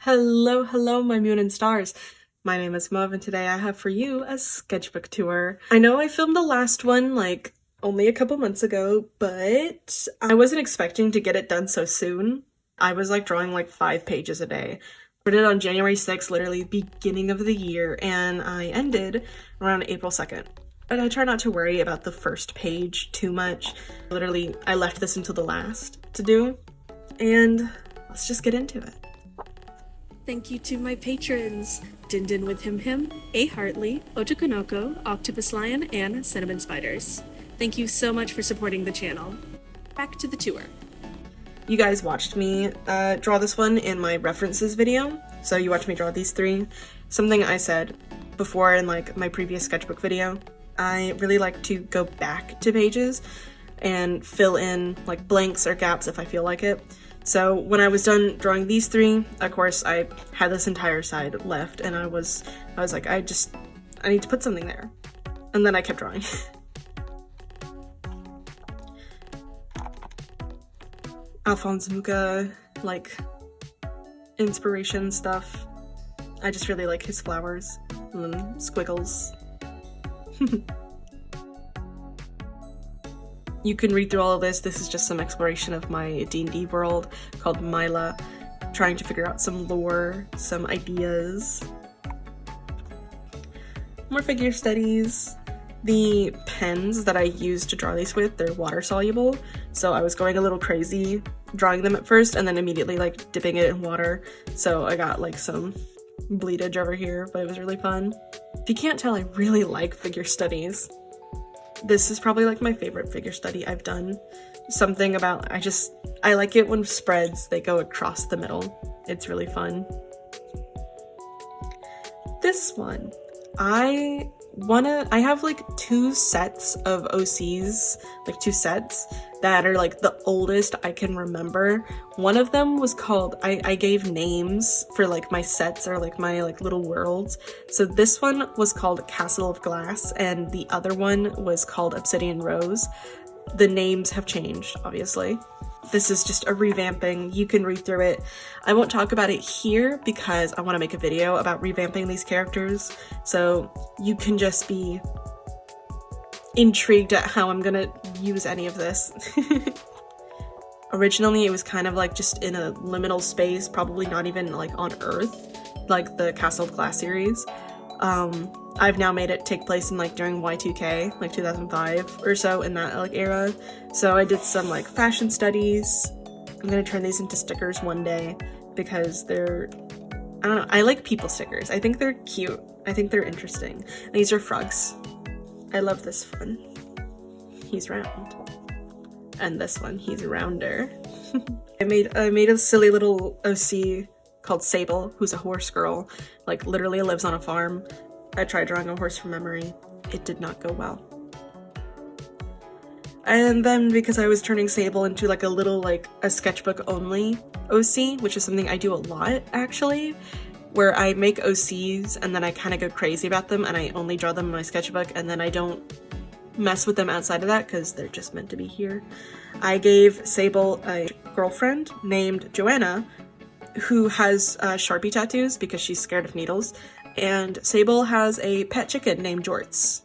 Hello, hello, my moon and stars. My name is Mauve, and today I have for you a sketchbook tour. I know I filmed the last one like only a couple months ago, but I wasn't expecting to get it done so soon. I was like drawing like 5 pages a day. I started on January 6th, literally beginning of the year, and I ended around April 2nd. And I try not to worry about the first page too much. Literally, I left this until the last to do, and let's just get into it. Thank you to my patrons, Dindin with Him, A. Hartley, Otokunoko, Octopus Lion, and Cinnamon Spiders. Thank you so much for supporting the channel. Back to the tour. You guys watched me draw this one in my references video, so you watched me draw these 3. Something I said before in like my previous sketchbook video, I really like to go back to pages and fill in like blanks or gaps if I feel like it. So when I was done drawing these 3, of course I had this entire side left, and I was like, I need to put something there. And then I kept drawing. Alphonse Mucha, like, inspiration stuff. I just really like his flowers and squiggles. You can read through all of this. This is just some exploration of my D&D world called Myla, trying to figure out some lore, some ideas. More figure studies. The pens that I used to draw these with, they're water soluble, so I was going a little crazy drawing them at first and then immediately like dipping it in water, so I got like some bleedage over here, but it was really fun. If you can't tell, I really like figure studies. This is probably like my favorite figure study I've done. Something about, I like it when spreads, they go across the middle. It's really fun. This one, I have like 2 sets of OCs, like 2 sets that are like the oldest I can remember. One of them was called, I gave names for like my sets or like my like little worlds. So this one was called Castle of Glass and the other one was called Obsidian Rose. The names have changed, obviously. This is just a revamping. You can read through it. I won't talk about it here because I want to make a video about revamping these characters, so you can just be intrigued at how I'm gonna use any of this. Originally, it was kind of like just in a liminal space, probably not even like on Earth, like the Castle of Glass series. I've now made it take place in like during Y2K, like 2005 or so, in that like era. So I did some like fashion studies. I'm gonna turn these into stickers one day because they're, I don't know, I like people stickers. I think they're cute. I think they're interesting. And these are frogs. I love this one. He's round. And this one, he's rounder. I made a silly little OC called Sable, who's a horse girl, like literally lives on a farm. I tried drawing a horse from memory. It did not go well. And then because I was turning Sable into like a little like a sketchbook only OC, which is something I do a lot actually, where I make OCs and then I kind of go crazy about them and I only draw them in my sketchbook and then I don't mess with them outside of that because they're just meant to be here. I gave Sable a girlfriend named Joanna who has Sharpie tattoos because she's scared of needles, and Sable has a pet chicken named Jorts.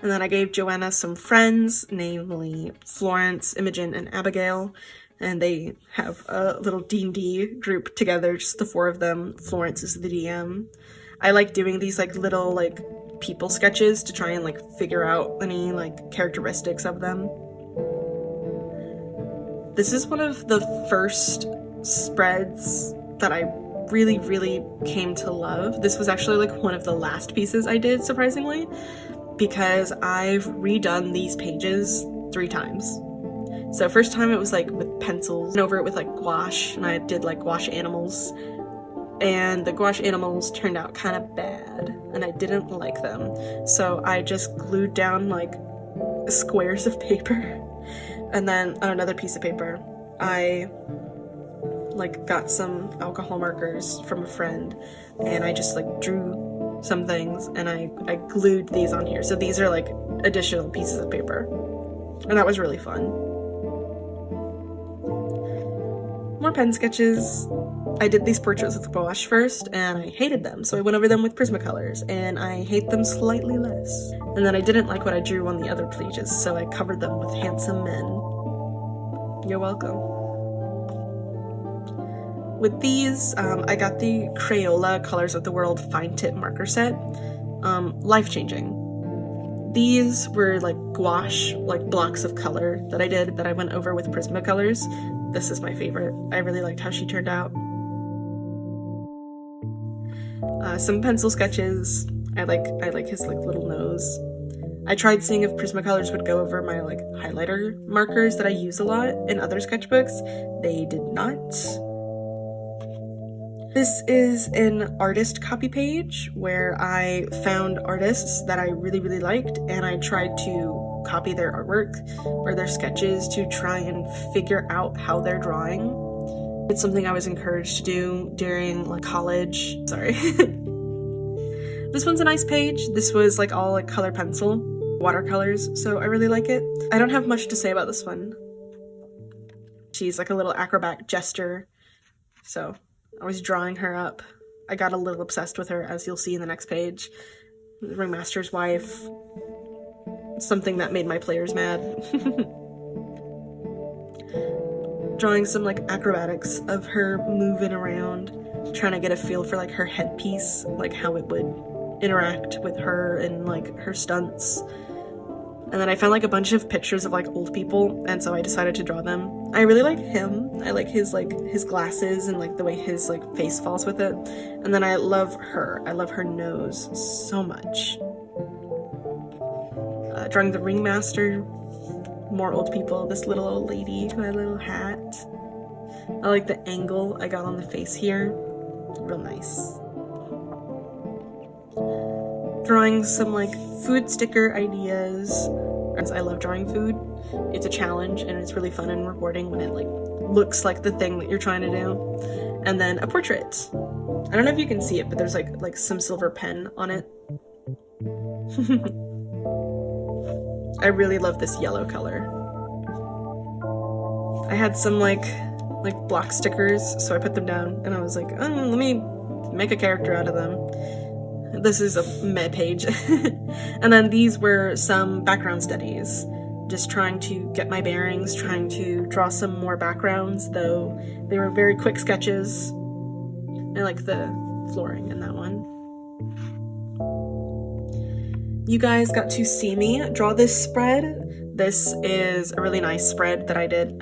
And then I gave Joanna some friends, namely Florence, Imogen, and Abigail, and they have a little D&D group together, just the 4 of them. Florence is the DM. I like doing these like little like people sketches to try and like figure out any like characteristics of them. This is one of the first spreads that I really came to love. This was actually like one of the last pieces I did, surprisingly, because I've redone these pages 3 times. So first time it was like with pencils, and over it with like gouache, and I did like gouache animals, and the gouache animals turned out kind of bad and I didn't like them, so I just glued down like squares of paper, and then on another piece of paper I like got some alcohol markers from a friend and I just like drew some things and I glued these on here. So these are like additional pieces of paper, and that was really fun. More pen sketches. I did these portraits with gouache first, and I hated them, so I went over them with Prismacolors, and I hate them slightly less. And then I didn't like what I drew on the other pages, so I covered them with handsome men. You're welcome. With these, I got the Crayola Colors of the World Fine Tip marker set. Life-changing. These were like gouache, like blocks of color that I did that I went over with Prismacolors. This is my favorite. I really liked how she turned out. Some pencil sketches. I like his like little nose. I tried seeing if Prismacolors would go over my like highlighter markers that I use a lot in other sketchbooks. They did not. This is an artist copy page where I found artists that I really liked, and I tried to copy their artwork or their sketches to try and figure out how they're drawing. It's something I was encouraged to do during like college. Sorry. This one's a nice page. This was like all like color pencil, watercolors, so I really like it. I don't have much to say about this one. She's like a little acrobat jester, so I was drawing her up. I got a little obsessed with her, as you'll see in the next page. The Ringmaster's wife. Something that made my players mad. Drawing some like acrobatics of her moving around, trying to get a feel for like her headpiece, like how it would interact with her and like her stunts. And then I found like a bunch of pictures of like old people, and so I decided to draw them. I really like him. I like his glasses and like the way his like face falls with it. And then I love her. I love her nose so much. Drawing the Ringmaster, more old people, this little old lady who had a little hat. I like the angle I got on the face here. Real nice. Drawing some like food sticker ideas. I love drawing food. It's a challenge and it's really fun and rewarding when it like looks like the thing that you're trying to do. And then a portrait. I don't know if you can see it, but there's like some silver pen on it. I really love this yellow color. I had some like block stickers, so I put them down and I was like, let me make a character out of them. This is a meh page. And then these were some background studies. Just trying to get my bearings, trying to draw some more backgrounds, though they were very quick sketches. I like the flooring in that one. You guys got to see me draw this spread. This is a really nice spread that I did.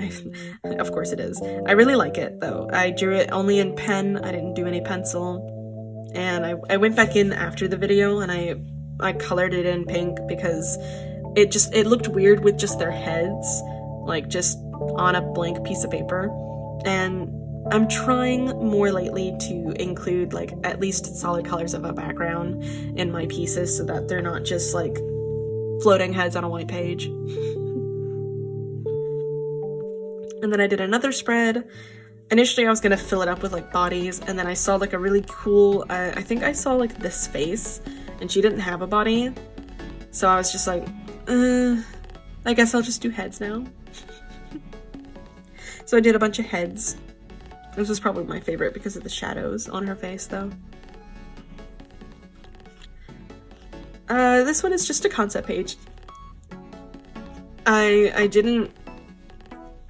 Of course it is. I really like it though. I drew it only in pen. I didn't do any pencil. And I went back in after the video and I colored it in pink because it looked weird with just their heads, like just on a blank piece of paper. And I'm trying more lately to include like at least solid colors of a background in my pieces so that they're not just like floating heads on a white page. And then I did another spread. Initially I was gonna fill it up with like bodies, and then I saw like a really cool, I think I saw like this face, and she didn't have a body. So I was just like, I guess I'll just do heads now. So I did a bunch of heads. This was probably my favorite because of the shadows on her face though. This one is just a concept page. I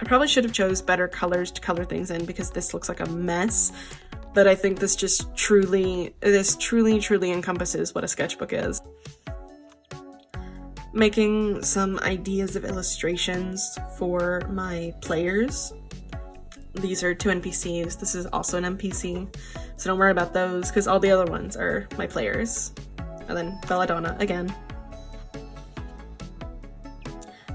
probably should have chose better colors to color things in because this looks like a mess, but I think this just truly encompasses what a sketchbook is. Making some ideas of illustrations for my players. These are 2 NPCs. This is also an NPC, so don't worry about those because all the other ones are my players. And then Belladonna again.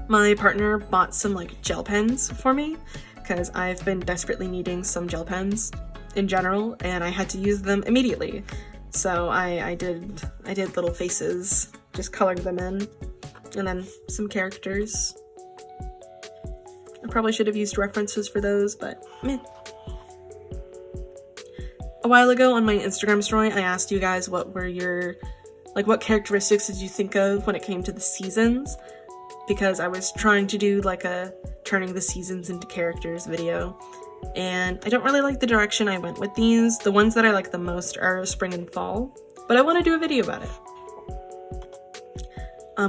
My partner bought some like gel pens for me because I've been desperately needing some gel pens in general and I had to use them immediately. So I did little faces, just colored them in, and then some characters. I probably should have used references for those, but meh. A while ago on my Instagram story, I asked you guys what were your, like what characteristics did you think of when it came to the seasons? Because I was trying to do like a turning the seasons into characters video, and I don't really like the direction I went with these. The ones that I like the most are spring and fall, but I want to do a video about it.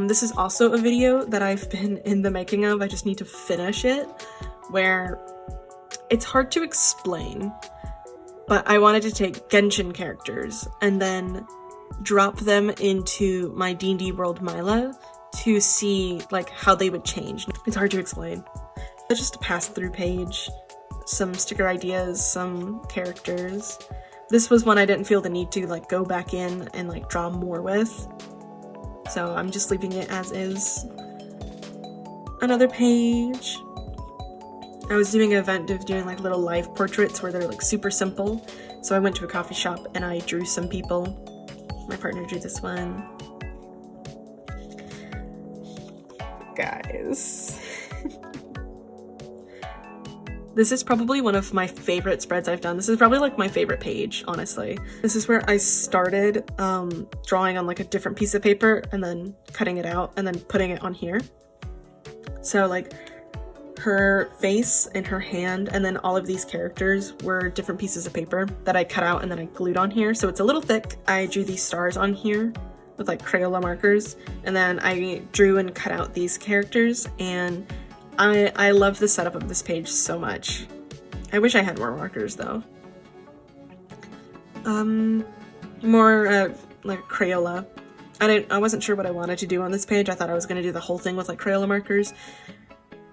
This is also a video that I've been in the making of. I just need to finish it, where it's hard to explain, but I wanted to take Genshin characters and then drop them into my D&D World Mila to see like how they would change. It's hard to explain. It's just a pass-through page, some sticker ideas, some characters. This was one I didn't feel the need to like go back in and like draw more with, so I'm just leaving it as is. Another page. I was doing an event of doing like little life portraits where they're like super simple, so I went to a coffee shop and I drew some people. My partner drew this one. Guys. This is probably one of my favorite spreads I've done. This is probably like my favorite page, honestly. This is where I started drawing on like a different piece of paper and then cutting it out and then putting it on here. So like her face and her hand and then all of these characters were different pieces of paper that I cut out and then I glued on here. So it's a little thick. I drew these stars on here with like Crayola markers, and then I drew and cut out these characters, and I love the setup of this page so much. I wish I had more markers though. More like Crayola. I wasn't sure what I wanted to do on this page. I thought I was gonna do the whole thing with like Crayola markers.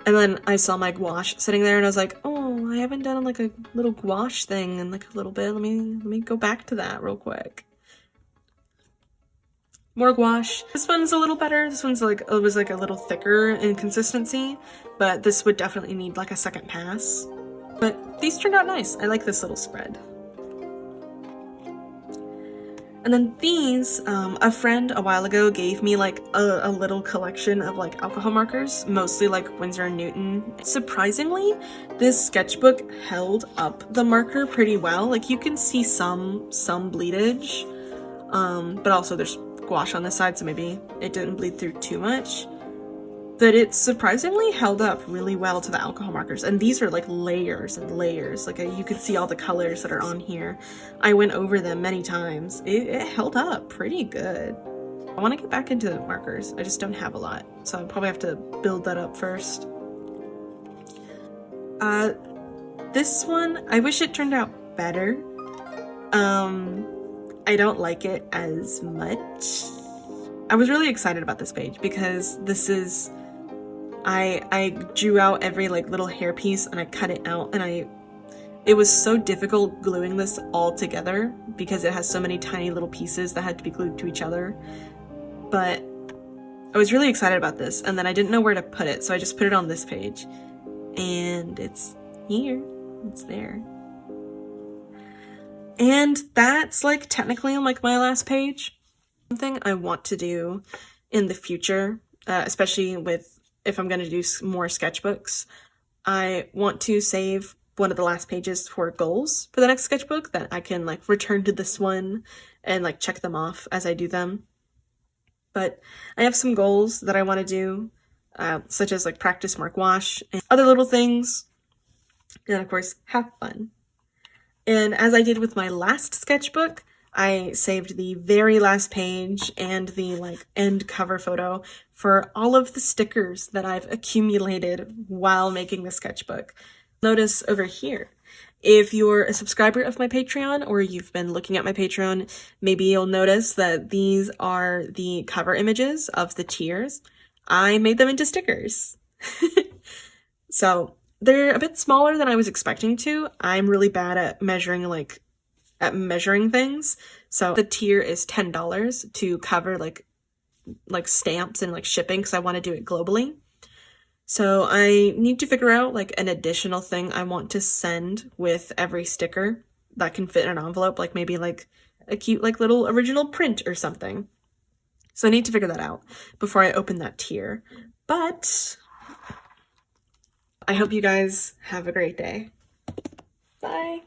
And then I saw my gouache sitting there and I was like, oh, I haven't done like a little gouache thing in like a little bit. Let me go back to that real quick. More gouache. This one's a little better. This one's like, it was like a little thicker in consistency, but this would definitely need like a second pass. But these turned out nice. I like this little spread. And then these, a friend a while ago gave me like a little collection of like alcohol markers, mostly like Winsor & Newton. Surprisingly, this sketchbook held up the marker pretty well. Like you can see some bleedage, but also there's gouache on this side, so maybe it didn't bleed through too much. But it surprisingly held up really well to the alcohol markers, and these are like layers and layers. Like you could see all the colors that are on here. I went over them many times. It held up pretty good. I want to get back into markers. I just don't have a lot, so I'll probably have to build that up first. This one, I wish it turned out better. I don't like it as much. I was really excited about this page because this is, I drew out every like little hair piece and I cut it out, and it was so difficult gluing this all together because it has so many tiny little pieces that had to be glued to each other. But I was really excited about this, and then I didn't know where to put it, so I just put it on this page. And it's here. It's there. And that's like technically like my last page. Something I want to do in the future, especially with if I'm going to do more sketchbooks, I want to save one of the last pages for goals for the next sketchbook that I can like return to this one and like check them off as I do them. But I have some goals that I want to do, such as like practice more gouache and other little things, and of course have fun. And as I did with my last sketchbook, I saved the very last page and the like end cover photo for all of the stickers that I've accumulated while making the sketchbook. Notice over here, if you're a subscriber of my Patreon or you've been looking at my Patreon, maybe you'll notice that these are the cover images of the tiers. I made them into stickers. So they're a bit smaller than I was expecting to. I'm really bad at measuring things. So the tier is $10 to cover like stamps and like shipping, because I want to do it globally. So I need to figure out like an additional thing I want to send with every sticker that can fit in an envelope, like maybe like a cute like little original print or something. So I need to figure that out before I open that tier. But I hope you guys have a great day. Bye.